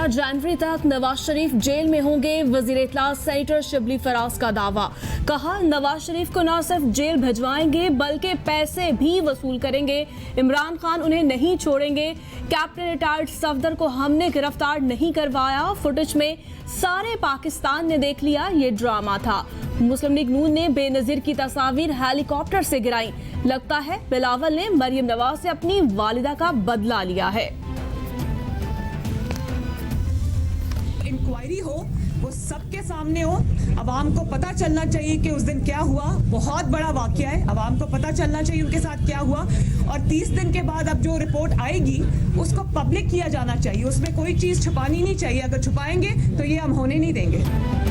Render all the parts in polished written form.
11 जनवरी तक नवाज शरीफ जेल में होंगे। वजीर इत्तलात सेनेटर शिबली फराज का दावा। कहा, नवाज शरीफ को न सिर्फ जेल भिजवाएंगे बल्कि पैसे भी वसूल करेंगे। इमरान खान उन्हें नहीं छोड़ेंगे। कैप्टन रिटायर्ड सफदर को हमने गिरफ्तार नहीं करवाया। फुटेज में सारे पाकिस्तान ने देख लिया, ये ड्रामा था। मुस्लिम लीग नून ने बेनजीर की तस्वीर हेलीकॉप्टर से गिराई। लगता है बिलावल ने मरियम नवाज से अपनी वालिदा का बदला लिया है। इंक्वायरी हो, वो सबके सामने हो, अवाम को पता चलना चाहिए कि उस दिन क्या हुआ। बहुत बड़ा वाकया है, अवाम को पता चलना चाहिए उनके साथ क्या हुआ। और 30 दिन के बाद अब जो रिपोर्ट आएगी उसको पब्लिक किया जाना चाहिए, उसमें कोई चीज छुपानी नहीं चाहिए। अगर छुपाएंगे तो ये हम होने नहीं देंगे।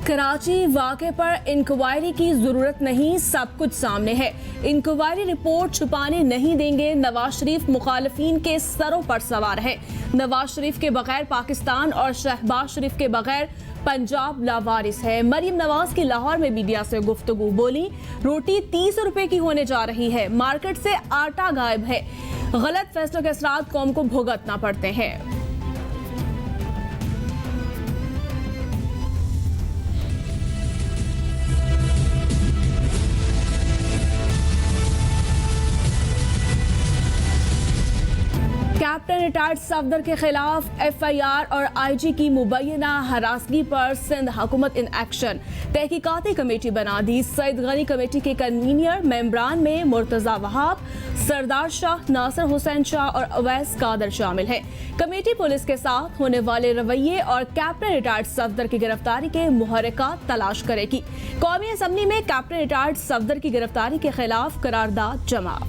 कराची वाक़े पर इंक्वायरी की जरूरत नहीं, सब कुछ सामने है। इंक्वायरी रिपोर्ट छुपाने नहीं देंगे। नवाज शरीफ मुखालिफिन के सरों पर सवार है। नवाज शरीफ के बगैर पाकिस्तान और शहबाज शरीफ के बगैर पंजाब लावारिस है। मरियम नवाज की लाहौर में मीडिया से गुफ्तगू। बोली, रोटी 30 रुपए की होने जा रही है, मार्केट से आटा गायब है। गलत फैसलों के असरात कौम को भुगतना पड़ते हैं। कैप्टन रिटायर्ड सफदर के खिलाफ एफआईआर और आईजी की मुबैना हरासगी पर सिंध हुकूमत इन एक्शन। तहकीकाती कमेटी बना दी। सईद गनी कमेटी के कन्वीनर मेंबरान में मुर्तजा वहाब, सरदार शाह, नासिर हुसैन शाह और अवैस कादर शामिल है। कमेटी पुलिस के साथ होने वाले रवैये और कैप्टन रिटायर्ड सफदर की गिरफ्तारी के मुहर्रिकात तलाश करेगी। कौमी असम्बली में कैप्टन रिटायर्ड सफदर की गिरफ्तारी के खिलाफ करारदाद जमा।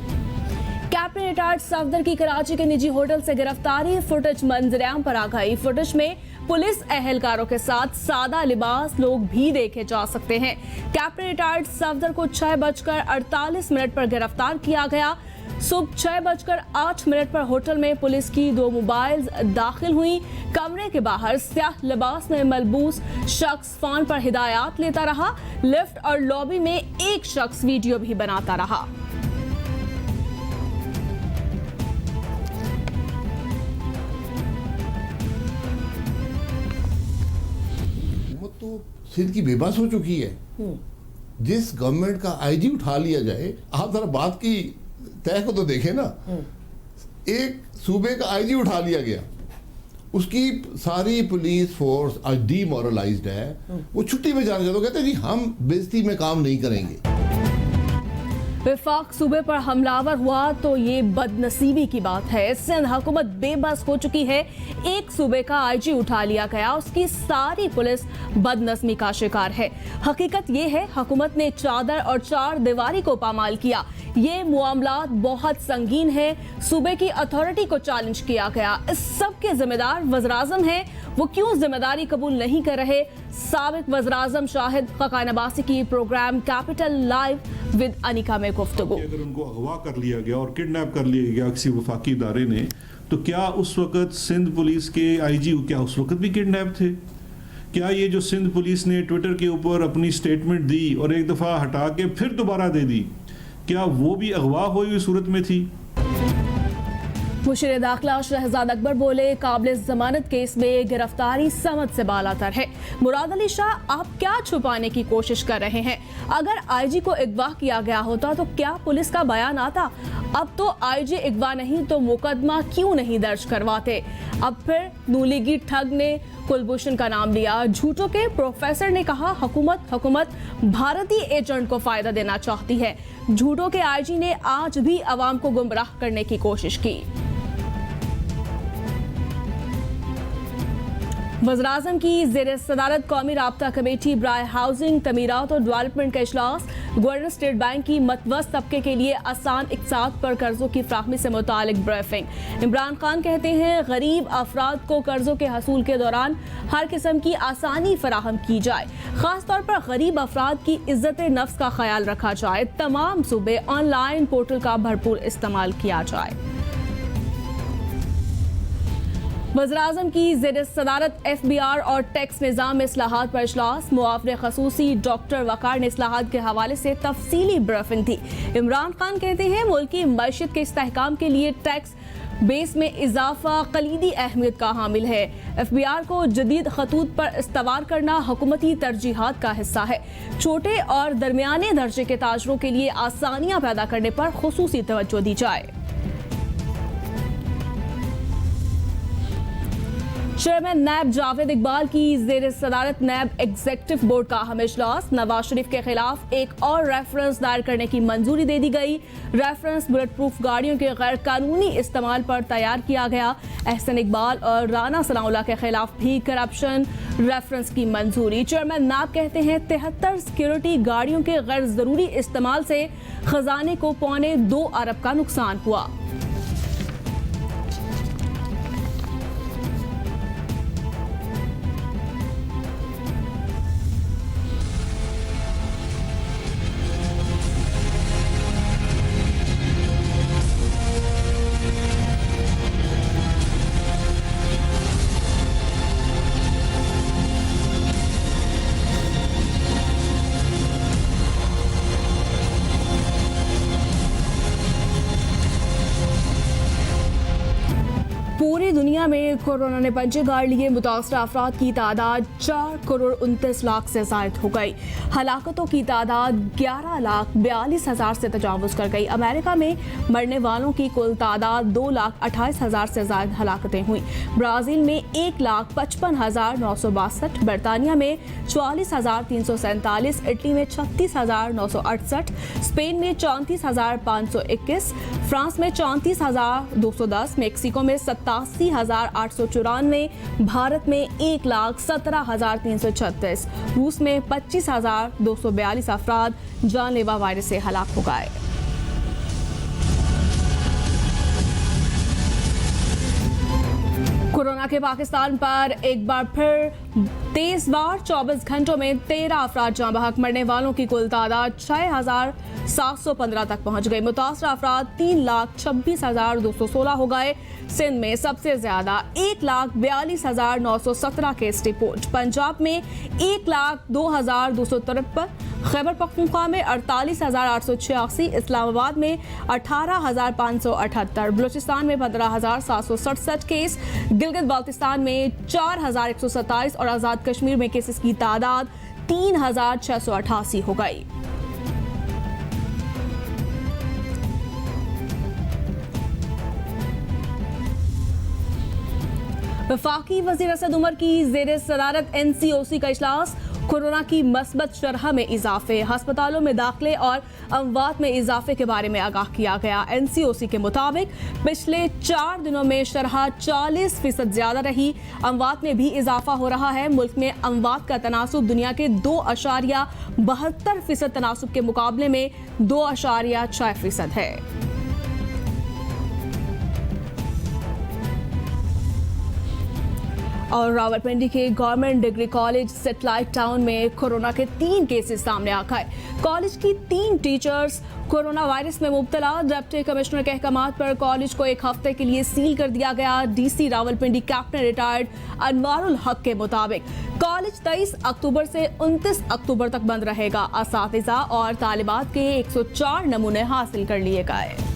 कैप्टन रिटायर्ड सफदर की कराची के निजी होटल से गिरफ्तारी। फुटेज मंजरेआम पर आ गई। फुटेज में पुलिस एहलकारों के साथ सादा लिबास लोग भी देखे जा सकते हैं। कैप्टन रिटायर्ड सफदर को 6:48 पर गिरफ्तार किया गया। सुबह 6:08 पर होटल में पुलिस की 2 मोबाइल दाखिल हुई। कमरे के बाहर स्याह लिबास में मलबूस शख्स फोन पर हिदायत लेता रहा। लिफ्ट और लॉबी में एक शख्स वीडियो भी बनाता रहा। तो सिंध की बेबस हो चुकी है। जिस गवर्नमेंट का आईजी उठा लिया जाए, आप जरा बात की तय को तो देखें ना। एक सूबे का आईजी उठा लिया गया, उसकी सारी पुलिस फोर्स आज डीमोरलाइज्ड है। वो छुट्टी पे जाना चाहते, कहते हैं जी हम बेइज्जती में काम नहीं करेंगे। विफाक सूबे पर हमलावर हुआ तो ये बदनसीबी की बात है। सिंध हुकूमत बेबस हो चुकी है। एक सूबे का आईजी उठा लिया गया, उसकी सारी पुलिस बदनस्मी का शिकार है। हकीकत ये है, हुकूमत ने चादर और चार दीवारी को पामाल किया। ये मामलात बहुत संगीन है। सूबे की अथॉरिटी को चैलेंज किया गया। इस सब के जिम्मेदार वज़ीर-ए-आज़म हैं। वो क्यों जिम्मेदारी कबूल नहीं कर रहे? साबिक वज़ीर-ए-आज़म शाहिद खकान अब्बासी की program capital live with Anika में गुफ्तगू। अगर उनको अगवा कर लिया गया और किडनैप कर लिया गया किसी वफाकी इदारे ने, तो क्या उस वक्त सिंध पुलिस के आईजी क्या उस वक्त भी किडनैप थे? क्या ये जो सिंध पुलिस ने ट्विटर के ऊपर अपनी स्टेटमेंट दी और एक दफ़ा हटा के फिर दोबारा दे दी, क्या वो भी अगवा हुई सूरत में थी? मुशीर दाखिला शहजाद अकबर बोले, काबिल जमानत केस में गिरफ्तारी समझ से बालातर है। मुराद अली शाह, आप क्या छुपाने की कोशिश कर रहे हैं? अगर आईजी को अगवा किया गया होता तो क्या पुलिस का बयान आता? अब तो आईजी अगवा नहीं तो मुकदमा क्यों नहीं दर्ज करवाते? अब फिर नूलीगी ठग ने कुलभूषण का नाम लिया। झूठों के प्रोफेसर ने कहा हुकूमत भारतीय एजेंट को फायदा देना चाहती है। झूठों के आईजी ने आज भी अवाम को गुमराह करने की कोशिश की। वज़ीर-ए-आज़म की ज़ेर सदारत कौमी राब्ता कमेटी बराए हाउसिंग, तमीरात और डेवलपमेंट का इजलास। गवर्नर स्टेट बैंक की मतवस्त तबके के लिए आसान इक़्तिसाद पर कर्जों की फ्राहमी से मुतालिक ब्रीफिंग। इमरान खान कहते हैं गरीब अफराद को कर्जों के हसूल के दौरान हर किस्म की आसानी फराहम की जाए। खास तौर पर गरीब अफराद की इज्जत नफ्स का ख्याल रखा जाए। तमाम सूबे ऑनलाइन पोर्टल का भरपूर इस्तेमाल किया जाए। वज़ीर-ए-आज़म की ज़ेर सदारत FBR और टैक्स निज़ाम में इस्लाहात पर इजलास। मुआवरे खसूसी डॉक्टर वकार ने इस्लाहात के हवाले से तफसीली ब्रीफिंग दी। इमरान खान कहते हैं मुल्क की मईशत के इस्तेहकाम के लिए टैक्स बेस में इजाफा कलीदी अहमियत का हामिल है। एफबीआर को जदीद खतूत पर इस्तवार करना हुकूमती तरजीहात का हिस्सा है। छोटे और दरमियाने दर्जे के ताजरों के लिए आसानियां पैदा करने पर खुसूसी तवज्जो दी जाए। चेयरमैन नैब जावेद इकबाल की जेर सदारत नैब एग्जीक्यूटिव बोर्ड का अहम इजलास। नवाज शरीफ के खिलाफ एक और रेफरेंस दायर करने की मंजूरी दे दी गई। रेफरेंस बुलेट प्रूफ गाड़ियों के गैर कानूनी इस्तेमाल पर तैयार किया गया। एहसन इकबाल और राना सनाउल्लाह के खिलाफ भी करप्शन रेफरेंस की मंजूरी। चेयरमैन नैब कहते हैं 73 सिक्योरिटी गाड़ियों के गैर जरूरी इस्तेमाल से खजाने को $2.25 अरब का नुकसान हुआ। पूरी दुनिया में कोरोना ने पंजे गाड़ लिए। मुतासरा अफराद की तादाद 4,29,00,000 से जायद हो गई। हलाकतों की तादाद 11,42,000 से तजावुज कर गई। अमेरिका में मरने वालों की कुल तादाद 2,28,000 से जायद हलाकतें हुई। ब्राज़ील में 1,55,962, बरतानिया में 44,347, इटली में 36,968, स्पेन में 34,521, फ्रांस में 34,210, मेक्सिको में 87,894, भारत में 1,17,336, रूस में 25,242 अफराद जानलेवा वायरस से हलाक हो गए। कोरोना के पाकिस्तान पर एक बार फिर तेज वार। 24 घंटों में 13 अफराद जाँ बहक। मरने वालों की कुल तादाद 6,715 तक पहुंच गई। मुतासरा अफराद 3,26,216 हो गए। सिंध में सबसे ज्यादा 1,42,917 केस रिपोर्ट। पंजाब में 1,02,253, खैबर पख्तूनख्वा में 48,886, इस्लामाबाद में 18,578, बलूचिस्तान में 15,767 केस, गिलगित बाल्तिस्तान में 4,127 और आज़ाद कश्मीर में केसेस की तादाद 3,688 हो गई। वफाकी वज़ीर असद उमर की ज़ेर सदारत NCOC का इजलास। कोरोना की मस्बत शरह में इजाफे, अस्पतालों में दाखिले और अमवात में इजाफे के बारे में आगाह किया गया। NCOC के मुताबिक पिछले 4 दिनों में शरह 40% ज्यादा रही। अमवात में भी इजाफा हो रहा है। मुल्क में अमवात का तनासुब दुनिया के 2.72% तनासुब के मुकाबले में 2.6% है। और रावलपिंडी के government degree college satellite town में कोरोना के 3 केसेस सामने आ गए। कॉलेज की 3 टीचर्स कोरोना वायरस में मुब्तला। डिप्टी कमिश्नर के अहकामात पर कॉलेज को 1 हफ्ते के लिए सील कर दिया गया। DC Rawalpindi captain retired Anwarul हक के मुताबिक कॉलेज 23 अक्टूबर से 29 अक्टूबर तक बंद रहेगा। असातिज़ा और तालिबात के 104 नमूने हासिल कर लिए गए।